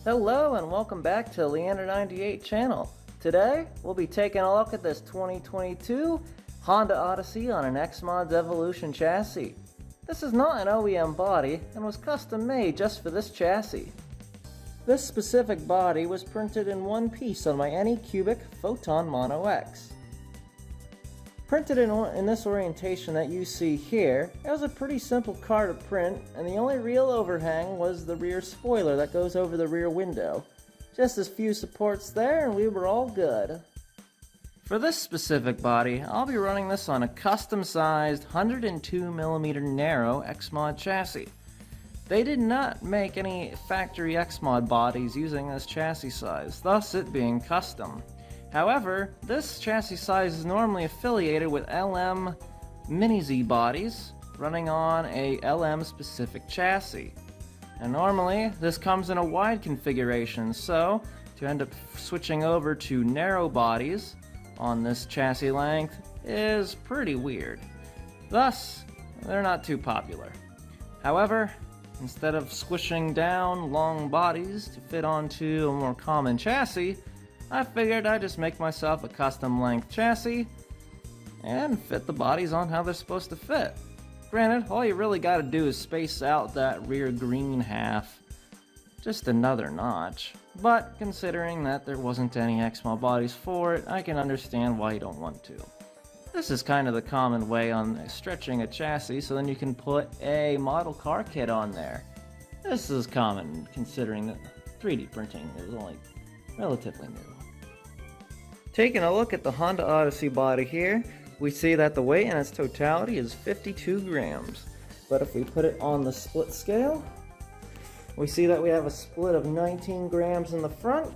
Hello and welcome back to Leander98 channel. Today we'll be taking a look at this 2022 Honda Odyssey on an Xmods Evolution chassis. This is not an OEM body and was custom made just for this chassis. This specific body was printed in one piece on my Anycubic Photon Mono X. Printed in this orientation that you see here, it was a pretty simple car to print, and the only real overhang was the rear spoiler that goes over the rear window. Just as few supports there and we were all good. For this specific body, I'll be running this on a custom-sized 102mm narrow Xmod chassis. They did not make any factory Xmod bodies using this chassis size, thus it being custom. However, this chassis size is normally affiliated with LM Mini-Z bodies running on a LM specific chassis. And normally this comes in a wide configuration, so to end up switching over to narrow bodies on this chassis length is pretty weird. Thus, they're not too popular. However, instead of squishing down long bodies to fit onto a more common chassis, I figured I'd just make myself a custom length chassis and fit the bodies on how they're supposed to fit. Granted, all you really gotta do is space out that rear green half just another notch, but considering that there wasn't any Xmod bodies for it, I can understand why you don't want to. This is kind of the common way on stretching a chassis so then you can put a model car kit on there. This is common considering that 3D printing is only relatively new. Taking a look at the Honda Odyssey body here, we see that the weight in its totality is 52 grams. But if we put it on the split scale, we see that we have a split of 19 grams in the front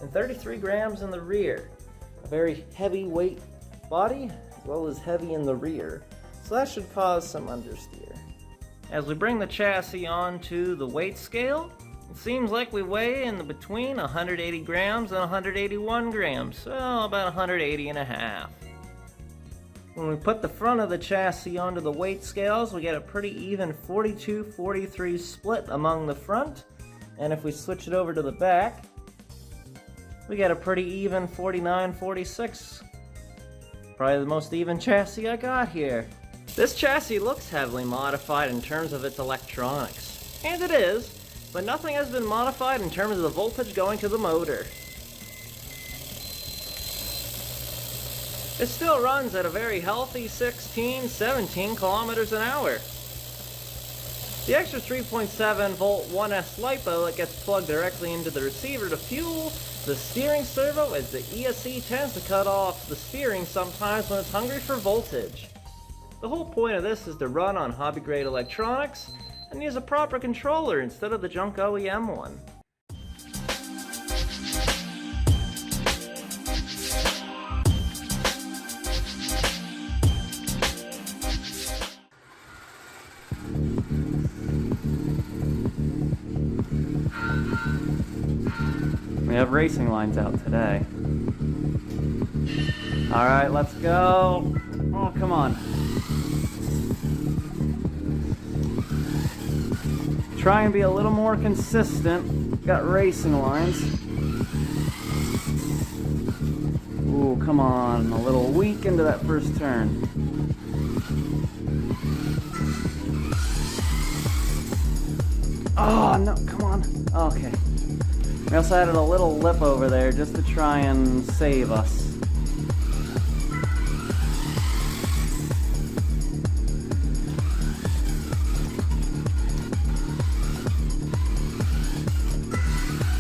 and 33 grams in the rear. A very heavy weight body as well as heavy in the rear, so that should cause some understeer. As we bring the chassis onto the weight scale, it seems like we weigh in between 180 grams and 181 grams, so about 180 and a half. When we put the front of the chassis onto the weight scales, we get a pretty even 42-43 split among the front, and if we switch it over to the back, we get a pretty even 49-46. Probably the most even chassis I got here. This chassis looks heavily modified in terms of its electronics, and it is, but nothing has been modified in terms of the voltage going to the motor. It still runs at a very healthy 16-17 kilometers an hour. The extra 3.7 volt 1S LiPo that gets plugged directly into the receiver to fuel the steering servo, as the ESC tends to cut off the steering sometimes when it's hungry for voltage. The whole point of this is to run on hobby grade electronics and use a proper controller instead of the junk OEM one. We have racing lines out today. Alright, let's go. Oh, come on. Try and be a little more consistent. Got racing lines. Ooh, come on. A little weak into that first turn. Oh, no, come on. Okay. We also added a little lip over there just to try and save us.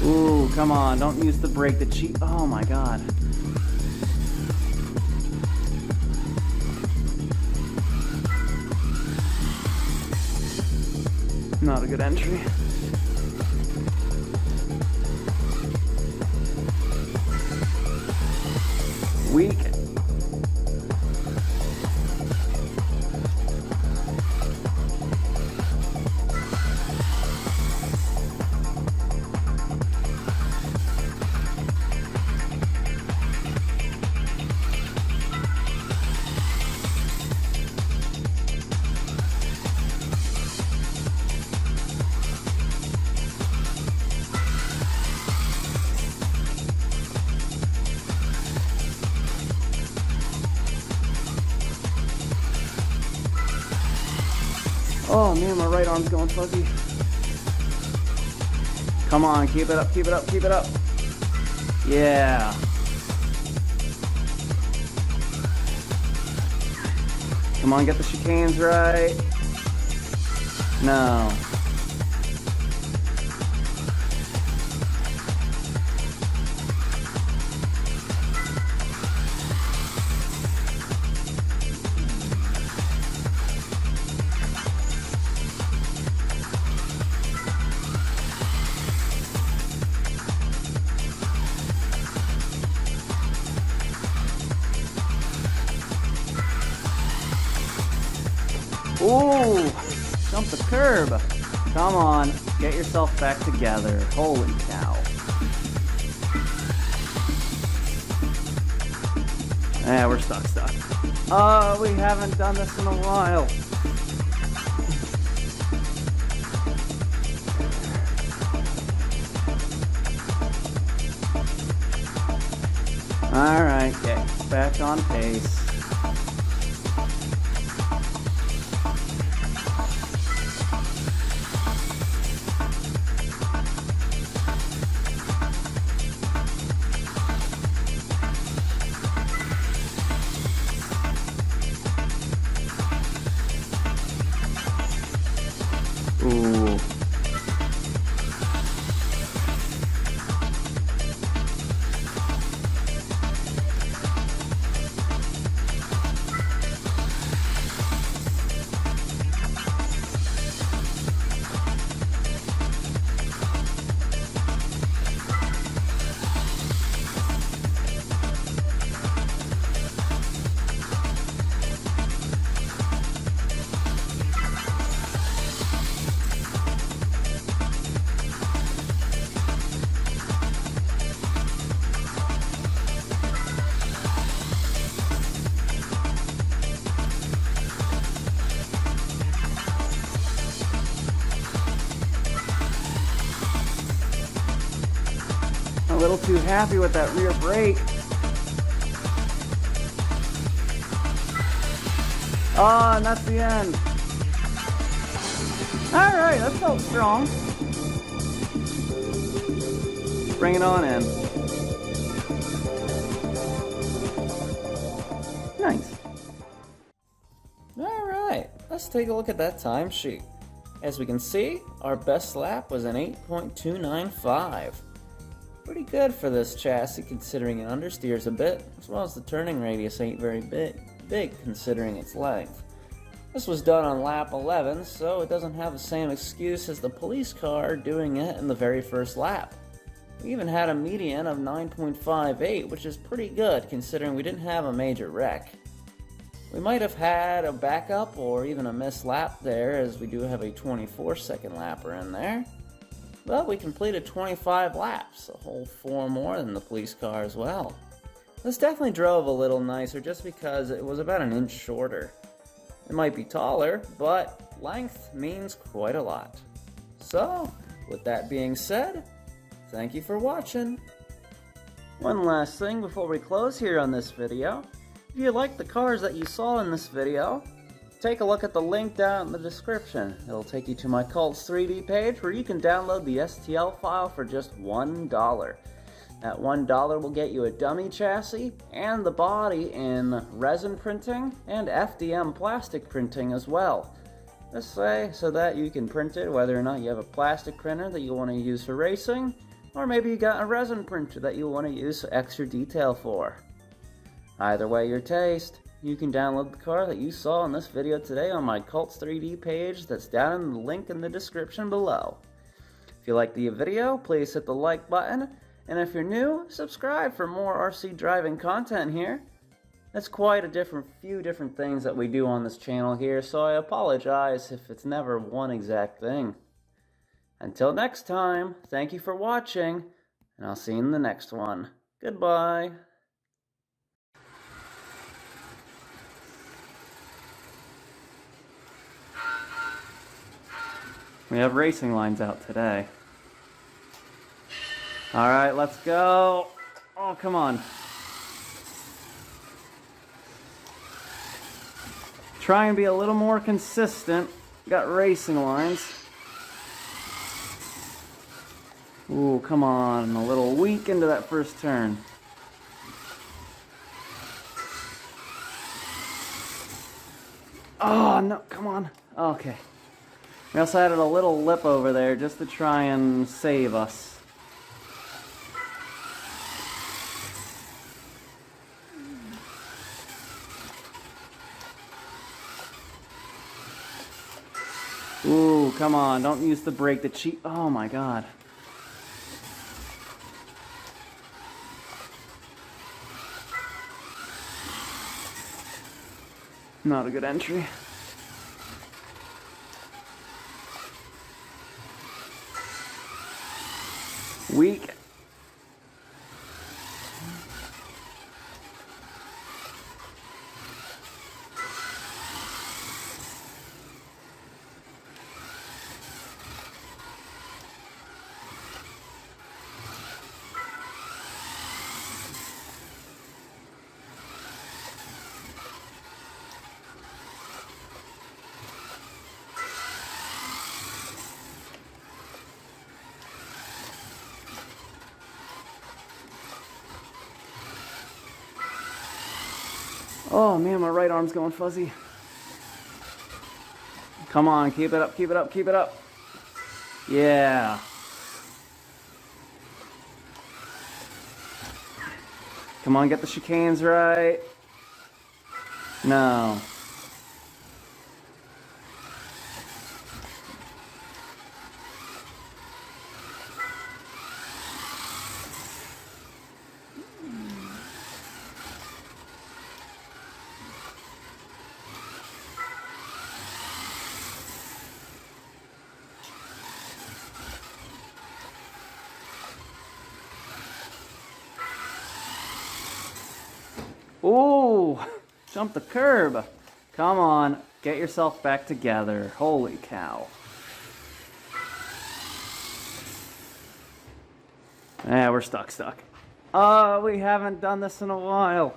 Ooh, come on, don't use the brake to cheat. Oh my god. Not a good entry. Weak. Oh man, my right arm's going fuzzy. Come on, keep it up, keep it up, keep it up. Yeah. Come on, get the chicanes right. No. Ooh, jump the curb. Come on, get yourself back together. Holy cow. Yeah, we're stuck. Oh, we haven't done this in a while. All right, get back on pace. Ooh. A little too happy with that rear brake. Oh, and that's the end. All right, that felt strong. Bring it on in. Nice. All right, let's take a look at that timesheet. As we can see, our best lap was an 8.295. Pretty good for this chassis considering it understeers a bit, as well as the turning radius ain't very big considering its length. This was done on lap 11, so it doesn't have the same excuse as the police car doing it in the very first lap. We even had a median of 9.58, which is pretty good considering we didn't have a major wreck. We might have had a backup or even a missed lap there, as we do have a 24-second lapper in there. But we completed 25 laps, a whole 4 more than the police car as well. This definitely drove a little nicer just because it was about an inch shorter. It might be taller, but length means quite a lot. So, with that being said, thank you for watching. One last thing before we close here on this video. If you like the cars that you saw in this video, take a look at the link down in the description. It'll take you to my Cults 3D page where you can download the STL file for just $1. That $1 will get you a dummy chassis and the body in resin printing and FDM plastic printing as well. This way so that you can print it whether or not you have a plastic printer that you want to use for racing, or maybe you got a resin printer that you want to use extra detail for. Either way your taste. You can download the car that you saw in this video today on my Cults 3D page that's down in the link in the description below. If you liked the video, please hit the like button, and if you're new, subscribe for more RC driving content here. That's quite a few different things that we do on this channel here, so I apologize if it's never one exact thing. Until next time, thank you for watching, and I'll see you in the next one. Goodbye. We have racing lines out today. All right, let's go. Oh, come on. Try and be a little more consistent. got racing lines. Ooh, come on, a little weak into that first turn. Oh, no, come on. Okay. We also added a little lip over there just to try and save us. Ooh, come on, don't use the brake to cheat. Oh my god. Not a good entry. Weak. Oh man, my right arm's going fuzzy. Come on, keep it up, keep it up, keep it up. Yeah. Come on, get the chicanes right. No. Ooh, jump the curb. Come on, get yourself back together. Holy cow. Yeah, we're stuck. Oh, we haven't done this in a while.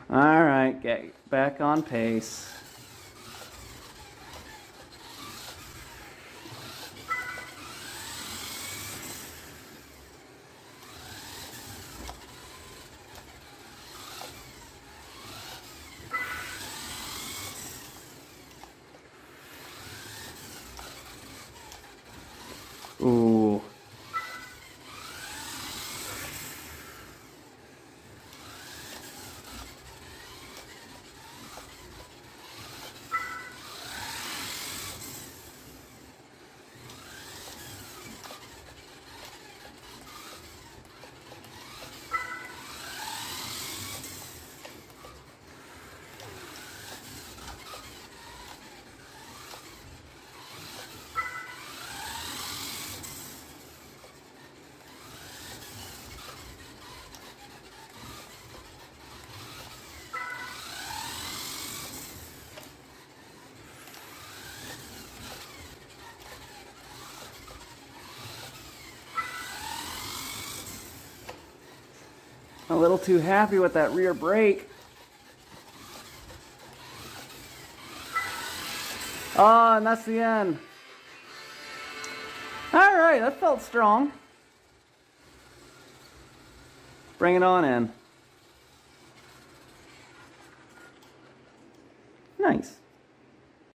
All right, get back on pace. Ooh. A little too happy with that rear brake. Oh, and that's the end. All right, that felt strong. Bring it on in. Nice.